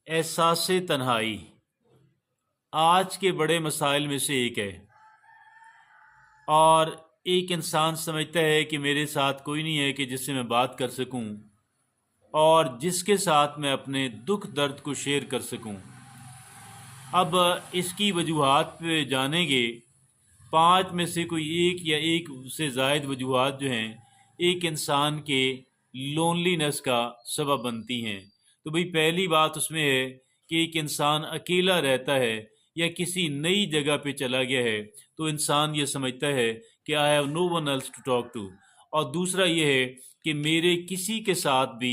एहसास तन्हाई आज के बड़े मसाइल में से एक है। और एक इंसान समझता है कि मेरे साथ कोई नहीं है कि जिससे मैं बात कर सकूं और जिसके साथ मैं अपने दुख दर्द को शेयर कर सकूं। अब इसकी वजूहात पे जानेंगे। 5 में से कोई एक या एक से ज़ायद वजूहात जो हैं एक इंसान के लोनलीनेस का सबब बनती हैं। तो भाई पहली बात उसमें है कि एक इंसान अकेला रहता है या किसी नई जगह पे चला गया है तो इंसान ये समझता है कि I have no one else to talk to. और दूसरा ये है कि मेरे किसी के साथ भी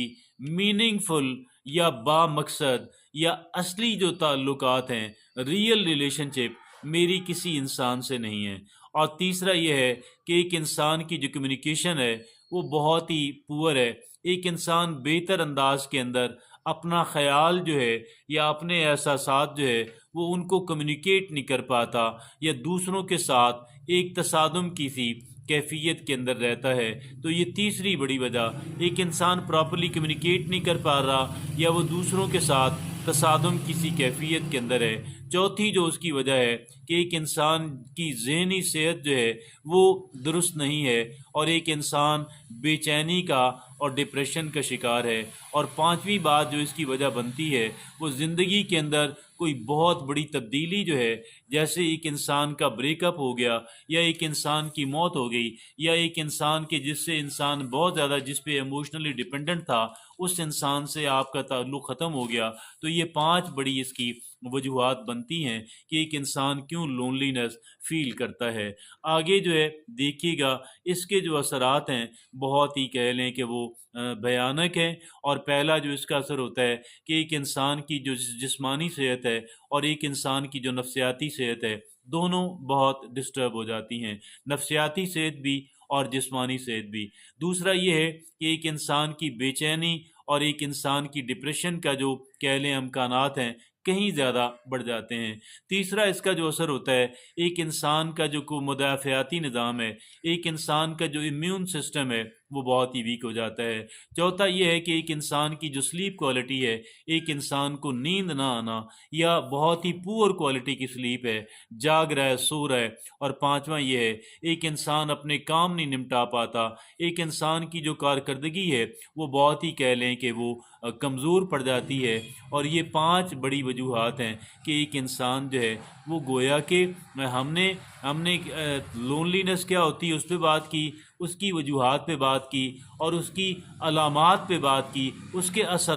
मीनिंगफुल या बामकसद या असली जो ताल्लुकात हैं रियल रिलेशनशिप मेरी किसी इंसान से नहीं है। और तीसरा ये है कि एक इंसान की जो कम्युनिकेशन है वो बहुत ही पुअर है। एक इंसान बेहतर अंदाज के अंदर अपना ख्याल जो है या अपने एहसासात जो है वो उनको कम्युनिकेट नहीं कर पाता या दूसरों के साथ एक तसादुम की सी कैफियत के अंदर रहता है। तो ये तीसरी बड़ी वजह, एक इंसान प्रॉपरली कम्युनिकेट नहीं कर पा रहा या वो दूसरों के साथ तसादुम किसी कैफियत के अंदर है। चौथी जो उसकी वजह है कि एक इंसान की ज़हनी सेहत जो है वो दुरुस्त नहीं है और एक इंसान बेचैनी का और डिप्रेशन का शिकार है। और पांचवी बात जो इसकी वजह बनती है वो ज़िंदगी के अंदर कोई बहुत बड़ी तब्दीली जो है, जैसे एक इंसान का ब्रेकअप हो गया या एक इंसान की मौत हो गई या एक इंसान के जिससे इंसान बहुत ज़्यादा जिस पे इमोशनली डिपेंडेंट था उस इंसान से आपका ताल्लुक़ ख़त्म हो गया। तो ये 5 बड़ी इसकी वजूहात बनती हैं कि एक इंसान क्यों लोनलीनेस फील करता है। आगे जो है देखिएगा इसके जो असरात हैं बहुत ही कह लें कि वो भयानक हैं। और पहला जो इसका असर होता है कि एक इंसान की जो जिस्मानी सेहत है और एक इंसान की जो नफ्सियाती सेहत है दोनों बहुत डिस्टर्ब हो जाती हैं, नफ्सियाती सेहत भी और जिस्मानी सेहत भी। दूसरा ये है कि एक इंसान की बेचैनी और एक इंसान की डिप्रेशन का जो कह लें अमकानात हैं कहीं ज़्यादा बढ़ जाते हैं। तीसरा इसका जो असर होता है एक इंसान का जो मुदाफ़ियाती निज़ाम है, एक इंसान का जो इम्यून सिस्टम है वो बहुत ही वीक हो जाता है। चौथा ये है कि एक इंसान की जो स्लीप क्वालिटी है, एक इंसान को नींद ना आना या बहुत ही पुअर क्वालिटी की स्लीप है, जाग रहा है, सो रहा है। और पांचवा ये है एक इंसान अपने काम नहीं निपटा पाता, एक इंसान की जो कारकर्दगी है वो बहुत ही कह लें कि वो कमज़ोर पड़ जाती है। और ये 5 बड़ी वजूहात हैं कि एक इंसान जो है वो गोया कि हमने हमने लोनलीनेस क्या होती है उस पर बात की, उसकी वजूहात पे बात की और उसकी अलामात पे बात की, उसके असर